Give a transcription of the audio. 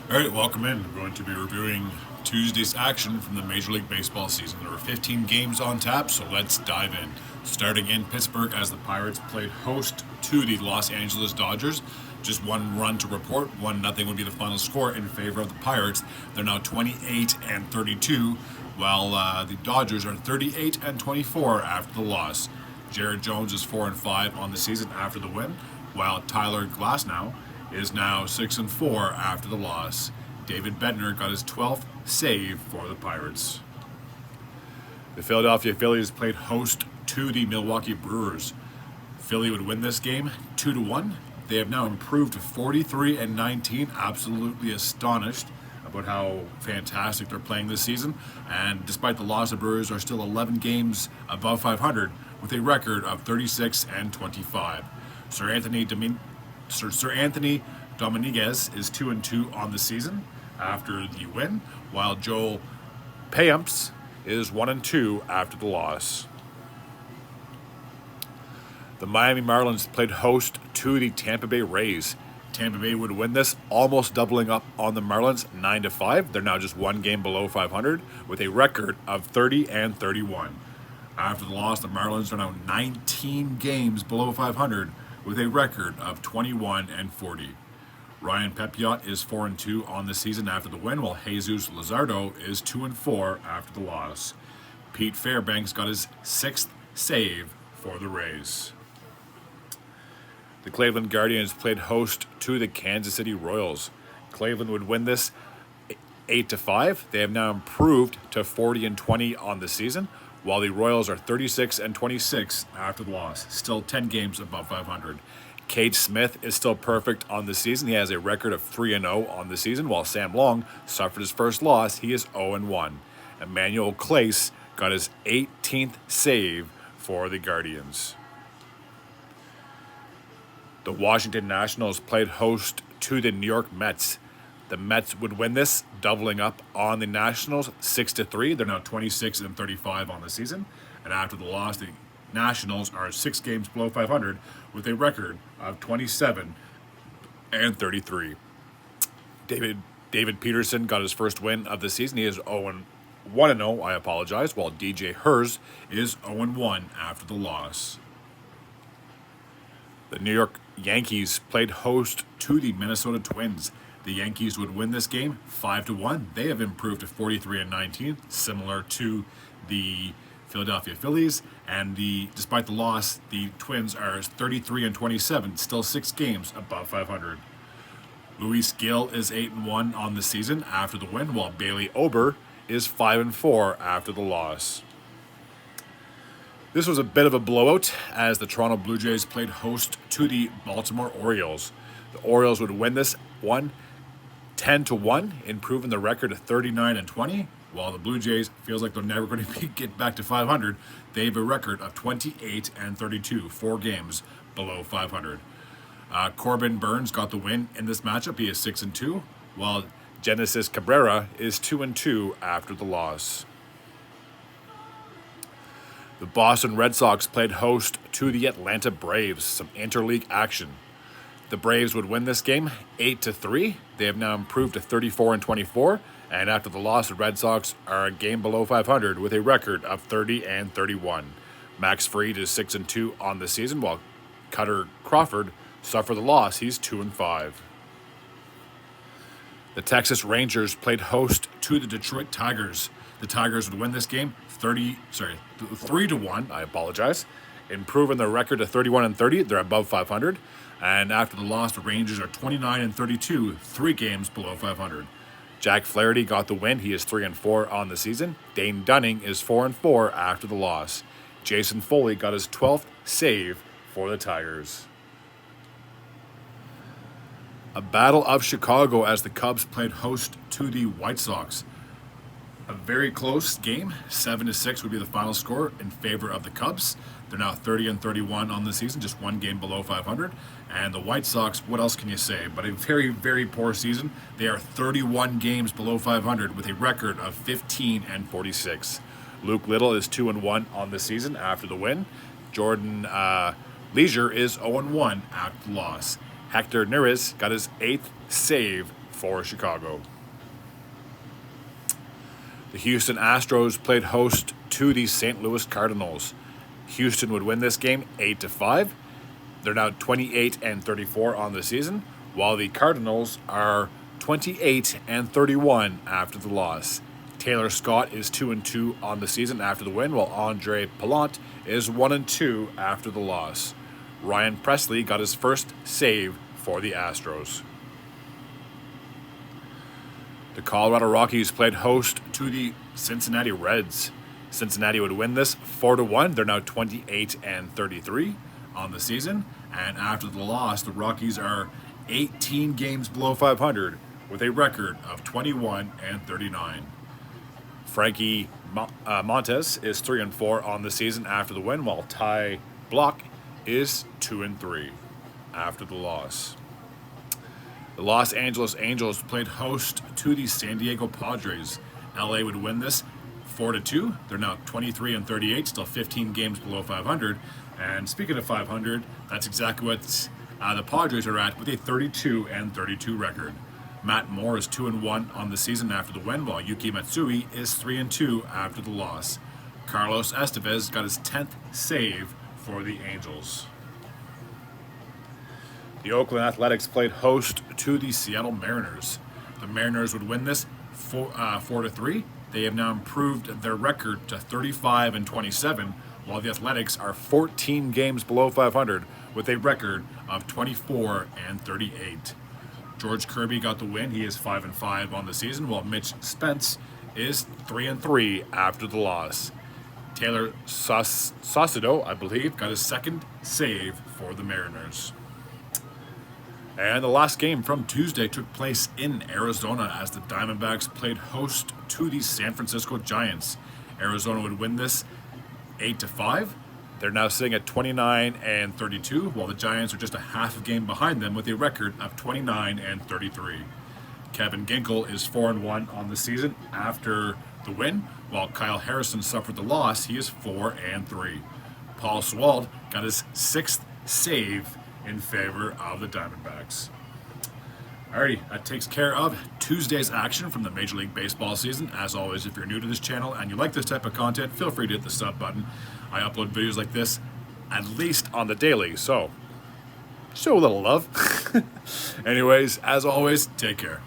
All right, welcome in. We're going to be reviewing Tuesday's action from the Major League Baseball season. There are 15 games on tap, so let's dive in. Starting in Pittsburgh as the Pirates played host to the Los Angeles Dodgers. Just one run to report. 1-0 would be the final score in favor of the Pirates. They're now 28 and 32, while the Dodgers are 38 and 24 after the loss. Jared Jones is 4 and 5 on the season after the win, while Tyler Glasnow is now 6 and 4 after the loss. David Bednar got his 12th save for the Pirates. The Philadelphia Phillies played host to the Milwaukee Brewers. Philly would win this game 2-1. They have now improved to 43 and 19. Absolutely astonished about how fantastic they're playing this season. And despite the loss, the Brewers are still 11 games above 500 with a record of 36 and 25. Sir Anthony Dominguez is 2 and 2 on the season after the win, while Joel Payamps is 1 and 2 after the loss. The Miami Marlins played host to the Tampa Bay Rays. Tampa Bay would win this, almost doubling up on the Marlins 9-5. They're now just one game below 500 with a record of 30 and 31. After the loss, the Marlins are now 19 games below 500 with a record of 21 and 40. Ryan Pepiot is 4 and 2 on the season after the win, while Jesus Luzardo is 2 and 4 after the loss. Pete Fairbanks got his 6th save for the Rays. The Cleveland Guardians played host to the Kansas City Royals. Cleveland would win this 8-5. They have now improved to 40 and 20 on the season, while the Royals are 36 and 26 after the loss, still 10 games above 500. Cade Smith is still perfect on the season. He has a record of 3 and 0 on the season, while Sam Long suffered his first loss. He is 0 and 1. Emmanuel Clace got his 18th save for the Guardians. The Washington Nationals played host to the New York Mets. The Mets would win this, doubling up on the Nationals 6-3. They're now 26 and 35 on the season. And after the loss, the Nationals are 6 games below 500 with a record of 27 and 33. David Peterson got his first win of the season. He is 1-0, while DJ Hers is 0-1 after the loss. The New York Yankees played host to the Minnesota Twins. The Yankees would win this game 5-1. They have improved to 43 and 19, similar to the Philadelphia Phillies. And despite the loss, the Twins are 33 and 27, still 6 games above 500. Luis Gil is 8 and 1 on the season after the win, while Bailey Ober is 5 and 4 after the loss. This was a bit of a blowout as the Toronto Blue Jays played host to the Baltimore Orioles. The Orioles would win this 10-1, improving the record to 39 and 20, while the Blue Jays feels like they're never going to get back to 500. They have a record of 28 and 32, 4 games below 500. Corbin Burns got the win in this matchup. He is 6 and 2, while Genesis Cabrera is 2 and 2 after the loss. The Boston Red Sox played host to the Atlanta Braves, some interleague action. The Braves would win this game 8-3. They have now improved to 34 and 24, and after the loss, the Red Sox are a game below 500 with a record of 30 and 31. Max Fried is 6 and 2 on the season, while Cutter Crawford suffered the loss. He's 2 and 5. The Texas Rangers played host to the Detroit Tigers. The Tigers would win this game 3-1, improving their record to 31 and 30. They're above 500. And after the loss, the Rangers are 29 and 32, 3 games below 500. Jack Flaherty got the win. He is 3 and 4 on the season. Dane Dunning is 4 and 4 after the loss. Jason Foley got his 12th save for the Tigers. A battle of Chicago as the Cubs played host to the White Sox. A very close game, 7-6 would be the final score in favor of the Cubs. They're now 30 and 31 on the season, just one game below 500. And the White Sox, what else can you say? But a very, very poor season. They are 31 games below 500 with a record of 15 and 46. Luke Little is 2 and 1 on the season after the win. Jordan Leisure is 0 and 1 after the loss. Hector Neris got his 8th save for Chicago. The Houston Astros played host to the St. Louis Cardinals. Houston would win this game 8-5. They're now 28-34 on the season, while the Cardinals are 28-31 after the loss. Taylor Scott is 2-2 on the season after the win, while Andre Palant is 1-2 after the loss. Ryan Presley got his first save for the Astros. The Colorado Rockies played host to the Cincinnati Reds. Cincinnati would win this 4-1. They're now 28-33 on the season. And after the loss, the Rockies are 18 games below 500 with a record of 21-39. Frankie Montes is 3-4 on the season after the win, while Ty Block is 2-3 after the loss. The Los Angeles Angels played host to the San Diego Padres. LA would win this 4-2. They're now 23-38, still 15 games below 500. And speaking of 500, that's exactly what the Padres are at with a 32-32 record. Matt Moore is 2-1 on the season after the win, while Yuki Matsui is 3-2 after the loss. Carlos Estevez got his 10th save for the Angels. The Oakland Athletics played host to the Seattle Mariners. The Mariners would win this 4-3. They have now improved their record to 35-27, while the Athletics are 14 games below 500 with a record of 24-38. George Kirby got the win. He is 5-5 on the season, while Mitch Spence is 3-3 after the loss. Taylor Saucedo, I believe, got his second save for the Mariners. And the last game from Tuesday took place in Arizona as the Diamondbacks played host to the San Francisco Giants. Arizona would win this 8-5. They're now sitting at 29-32, while the Giants are just a half a game behind them with a record of 29-33. Kevin Ginkel is 4-1 on the season after the win, while Kyle Harrison suffered the loss. He is 4-3. Paul Swald got his 6th save in favor of the Diamondbacks. Alrighty, that takes care of Tuesday's action from the Major League Baseball season. As always, if you're new to this channel and you like this type of content, feel free to hit the sub button. I upload videos like this at least on the daily, so show a little love. Anyways, as always, take care.